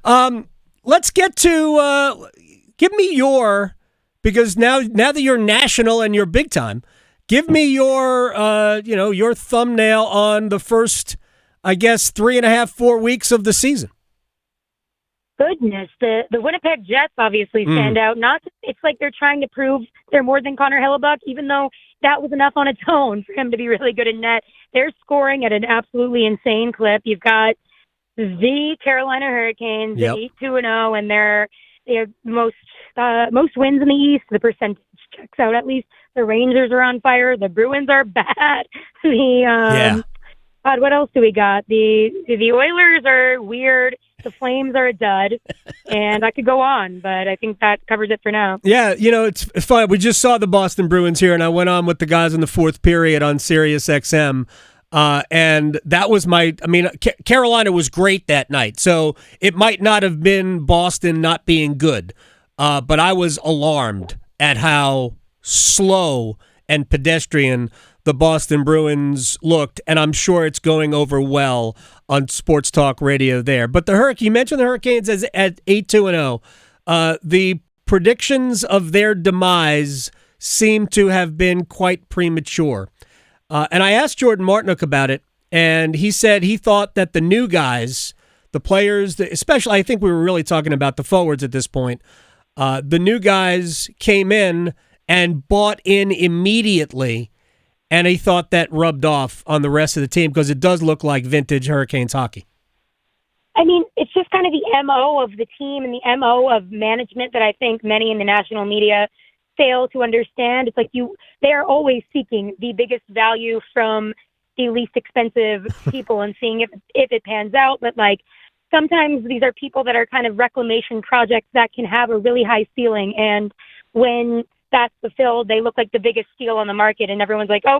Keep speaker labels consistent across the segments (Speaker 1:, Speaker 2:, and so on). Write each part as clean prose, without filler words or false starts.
Speaker 1: Let's get to give me because now that you're national and you're big time, give me your thumbnail on the first, I guess, 3.5, 4 weeks of the season.
Speaker 2: Goodness, the Winnipeg Jets obviously stand out. It's like they're trying to prove they're more than Connor Hellebuck, even though that was enough on its own for him to be really good in net. They're scoring at an absolutely insane clip. You've got the Carolina Hurricanes at 8-2-0, and they're most wins in the East. The percentage checks out at least. The Rangers are on fire. The Bruins are bad. God, what else do we got? The Oilers are weird. The Flames are a dud, and I could go on, but I think that covers it for now.
Speaker 1: Yeah, it's fun. We just saw the Boston Bruins here, and I went on with the guys in the fourth period on Sirius XM, and that was Carolina was great that night, so it might not have been Boston not being good, but I was alarmed at how slow and pedestrian the Boston Bruins looked, and I'm sure it's going over well on Sports Talk Radio there. But you mentioned the Hurricanes as at 8-2-0. The predictions of their demise seem to have been quite premature. And I asked Jordan Martinook about it, and he said he thought that the new guys, the players, especially I think we were really talking about the forwards at this point, the new guys came in and bought in immediately. And he thought that rubbed off on the rest of the team because it does look like vintage Hurricanes hockey.
Speaker 2: I mean, it's just kind of the MO of the team and the MO of management that I think many in the national media fail to understand. It's like they are always seeking the biggest value from the least expensive people and seeing if it pans out. But sometimes these are people that are kind of reclamation projects that can have a really high ceiling. And when that's fulfilled, they look like the biggest steal on the market, and everyone's like, oh,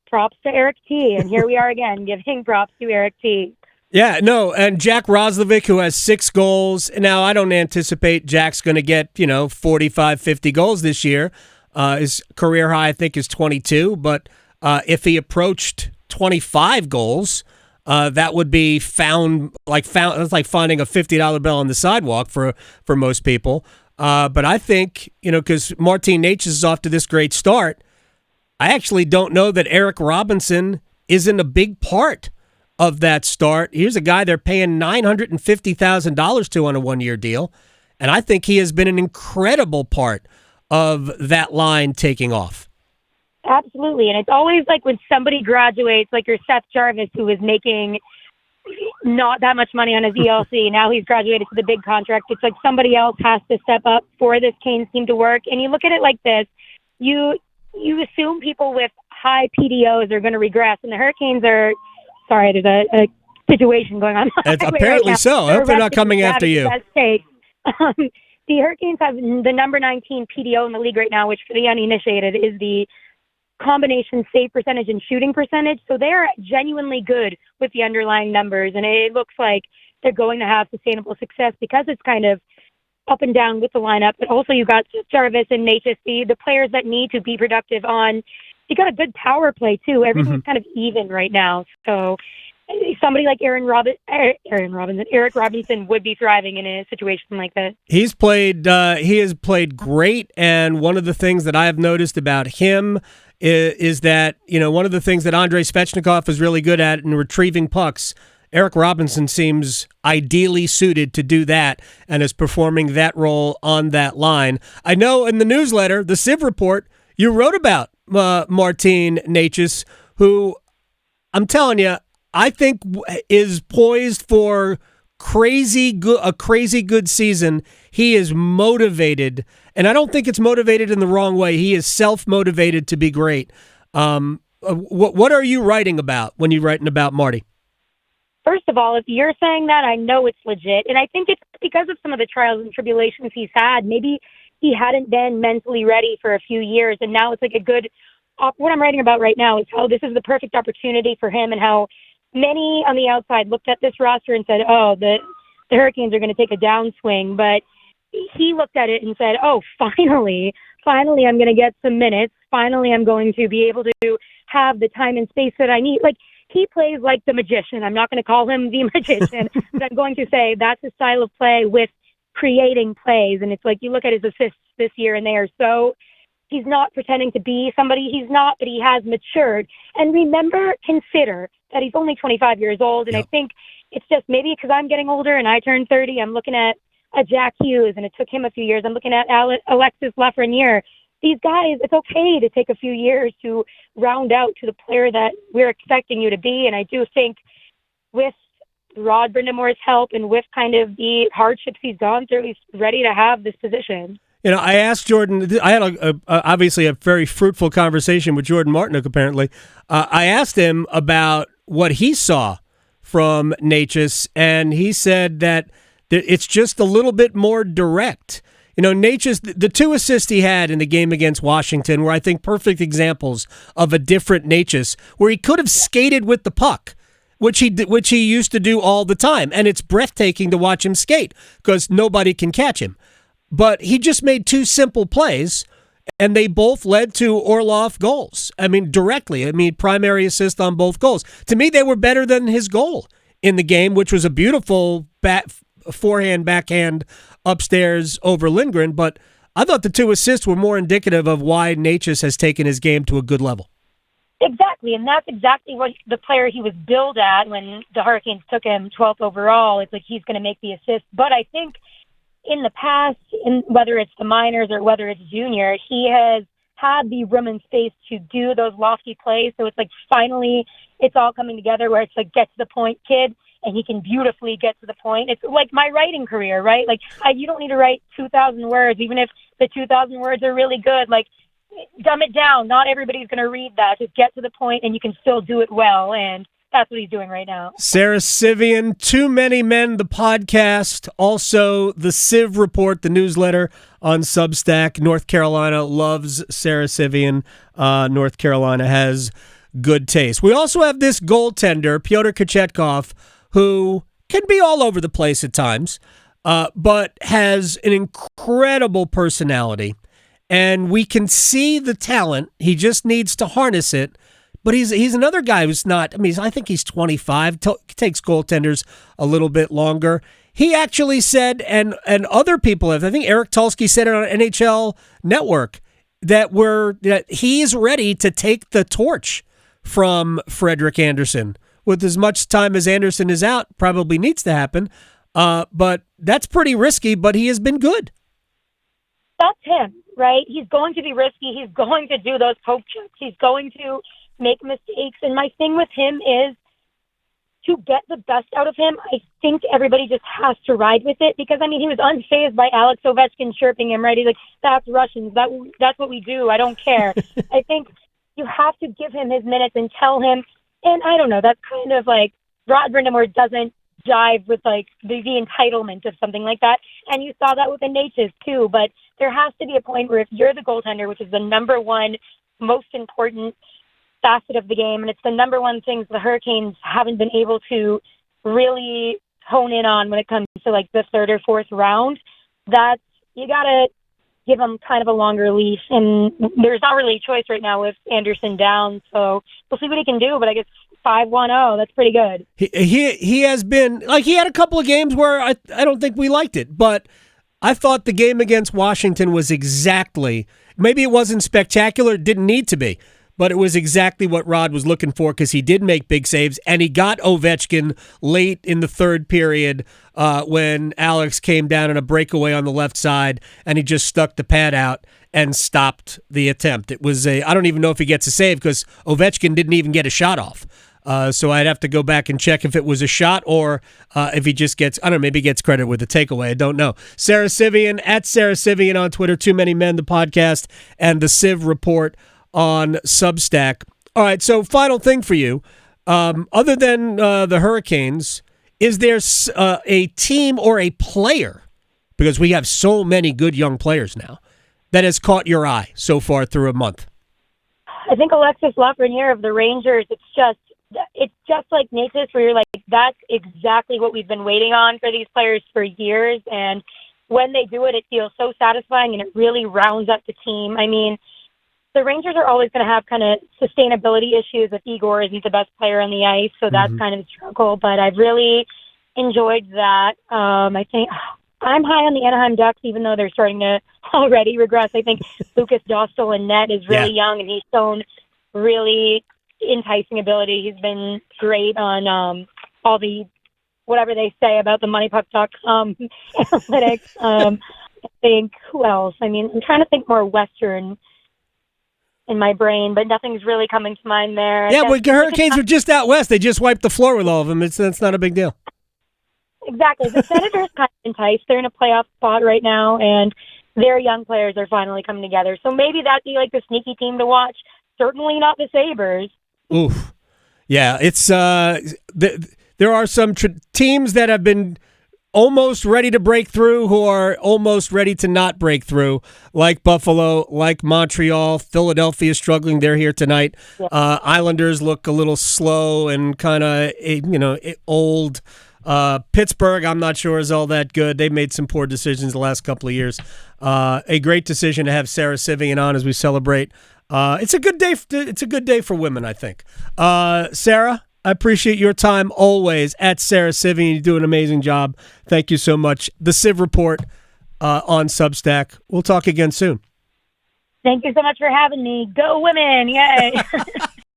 Speaker 2: props to Eric T. And here we are again, giving props to Eric T.
Speaker 1: Yeah, no, and Jack Roslovic, who has 6 goals. Now, I don't anticipate Jack's going to get, 45, 50 goals this year. His career high, I think, is 22. But if he approached 25 goals, that would be it's like finding a $50 bill on the sidewalk for most people. But I think, because Martin Necas is off to this great start, I actually don't know that Eric Robinson isn't a big part of that start. Here's a guy they're paying $950,000 to on a 1-year deal, and I think he has been an incredible part of that line taking off.
Speaker 2: Absolutely, and it's always like when somebody graduates, like your Seth Jarvis, who was making not that much money on his ELC. Now he's graduated to the big contract. It's like somebody else has to step up for this Canes team to work. And you look at it like this, you assume people with high PDOs are going to regress, and the Hurricanes are, sorry, there's a situation going on.
Speaker 1: It's apparently right so. I hope they're not coming after you.
Speaker 2: The Hurricanes have the number 19 PDO in the league right now, which for the uninitiated is the combination save percentage and shooting percentage. So they're genuinely good with the underlying numbers, and it looks like they're going to have sustainable success because it's kind of up and down with the lineup. But also you got Jarvis and Necas, the players that need to be productive on. You got a good power play too. Everything's kind of even right now. So somebody like Eric Robinson would be thriving in a situation like that. He has
Speaker 1: played great, and one of the things that I have noticed about him is that, one of the things that Andrei Svechnikov is really good at in retrieving pucks, Eric Robinson seems ideally suited to do that and is performing that role on that line. I know in the newsletter, the Civ Report, you wrote about Martin Necas, who I'm telling you, I think is poised for a crazy good season. He is motivated, and I don't think it's motivated in the wrong way. He is self-motivated to be great. What are you writing about when you're writing about Marty?
Speaker 2: First of all, if you're saying that, I know it's legit, and I think it's because of some of the trials and tribulations he's had. Maybe he hadn't been mentally ready for a few years, and now it's like a good what I'm writing about right now is how this is the perfect opportunity for him, and how many on the outside looked at this roster and said, oh, the Hurricanes are going to take a downswing. But he looked at it and said, oh, finally I'm going to get some minutes. Finally, I'm going to be able to have the time and space that I need. Like, he plays like the magician. I'm not going to call him the magician, but I'm going to say that's his style of play with creating plays. And it's like you look at his assists this year, and they are so – he's not pretending to be somebody he's not, but he has matured. And consider that he's only 25 years old. And I think it's just maybe because I'm getting older and I turned 30, I'm looking at a Jack Hughes, and it took him a few years. I'm looking at Alexis Lafreniere. These guys, it's okay to take a few years to round out to the player that we're expecting you to be. And I do think with Rod Brind'amour's help and with kind of the hardships he's gone through, he's ready to have this position.
Speaker 1: You know, I asked Jordan, I had obviously a very fruitful conversation with Jordan Martinook, apparently. I asked him about what he saw from Necas, and he said that it's just a little bit more direct. You know, Necas, the 2 assists he had in the game against Washington were, I think, perfect examples of a different Necas, where he could have skated with the puck, which he used to do all the time. And it's breathtaking to watch him skate because nobody can catch him. But he just made 2 simple plays, and they both led to Orlov goals. I mean, directly. I mean, primary assist on both goals. To me, they were better than his goal in the game, which was a beautiful forehand, backhand upstairs over Lindgren. But I thought the 2 assists were more indicative of why Necas has taken his game to a good level.
Speaker 2: Exactly, and that's exactly what the player he was billed at when the Hurricanes took him 12th overall. It's like he's going to make the assist. But I think in the past, whether it's the minors or whether it's junior, he has had the room and space to do those lofty plays. So it's like finally it's all coming together where it's like, get to the point, kid, and he can beautifully get to the point. It's like my writing career, right? Like you don't need to write 2,000 words, even if the 2,000 words are really good. Like dumb it down. Not everybody's going to read that. Just get to the point and you can still do it well. And that's what he's doing right now.
Speaker 1: Sara Civian, Too Many Men, the podcast, also the Civ Report, the newsletter on Substack. North Carolina loves Sara Civian. North Carolina has good taste. We also have this goaltender, Pyotr Kochetkov, who can be all over the place at times, but has an incredible personality. And we can see the talent. He just needs to harness it. But he's another guy who's not, I mean, I think he's 25, takes goaltenders a little bit longer. He actually said, and other people have, I think Eric Tulsky said it on NHL Network, that he's ready to take the torch from Frederik Andersen. With as much time as Andersen is out, probably needs to happen. But that's pretty risky, but he has been good.
Speaker 2: That's him, right? He's going to be risky. He's going to do those poke checks. He's going to make mistakes. And my thing with him is to get the best out of him, I think everybody just has to ride with it because, I mean, he was unfazed by Alex Ovechkin chirping him, right? He's like, that's Russians. That's what we do. I don't care. I think you have to give him his minutes and tell him. And I don't know, that's kind of like Rod Brind'amour doesn't jive with like the entitlement of something like that. And you saw that with the Necas too. But there has to be a point where if you're the goaltender, which is the number one most important facet of the game, and it's the number one things the Hurricanes haven't been able to really hone in on when it comes to like the 3rd or 4th round, that you got to give them kind of a longer leash. And there's not really a choice right now with Andersen down, so we'll see what he can do, but I guess 5-1-0, that's pretty good.
Speaker 1: He has been, like, he had a couple of games where I don't think we liked it, but I thought the game against Washington was exactly, maybe it wasn't spectacular, it didn't need to be, but it was exactly what Rod was looking for because he did make big saves, and he got Ovechkin late in the 3rd period when Alex came down in a breakaway on the left side, and he just stuck the pad out and stopped the attempt. It was I don't even know if he gets a save because Ovechkin didn't even get a shot off. So I'd have to go back and check if it was a shot or if he just gets, I don't know, maybe he gets credit with the takeaway. I don't know. Sara Civian, at Sara Civian on Twitter, Too Many Men, the podcast, and the Civ Report on Substack. All right, so final thing for you. Other than the Hurricanes, is there a team or a player, because we have so many good young players now, that has caught your eye so far through a month?
Speaker 2: I think Alexis Lafreniere of the Rangers, it's just like Necas, where you're like, that's exactly what we've been waiting on for these players for years. And when they do it, it feels so satisfying and it really rounds up the team. I mean, the Rangers are always going to have kind of sustainability issues if Igor isn't the best player on the ice, so that's kind of a struggle. But I've really enjoyed that. I think I'm high on the Anaheim Ducks, even though they're starting to already regress. I think Lucas Dostal in net is really young, and he's shown really enticing ability. He's been great on all the whatever they say about the moneypuck.com analytics. I think, who else? I mean, I'm trying to think more Western in my brain, but nothing's really coming to mind there.
Speaker 1: Yeah, but the Hurricanes are just out west. They just wiped the floor with all of them. That's not a big deal.
Speaker 2: Exactly. The Senators kind of enticed. They're in a playoff spot right now, and their young players are finally coming together. So maybe that'd be like the sneaky team to watch. Certainly not the Sabres.
Speaker 1: Oof. Yeah, it's there are some teams that have been almost ready to break through who are almost ready to not break through, like Buffalo, like Montreal. Philadelphia is struggling. They're here tonight. Yeah. Islanders look a little slow and kind of old. Pittsburgh, I'm not sure is all that good. They've made some poor decisions the last couple of years. A great decision to have Sara Civian on as we celebrate. It's a good day. It's a good day for women, I think. Sara, I appreciate your time always at Sara Civian. You do an amazing job. Thank you so much. The Civ Report on Substack. We'll talk again soon.
Speaker 2: Thank you so much for having me. Go women. Yay.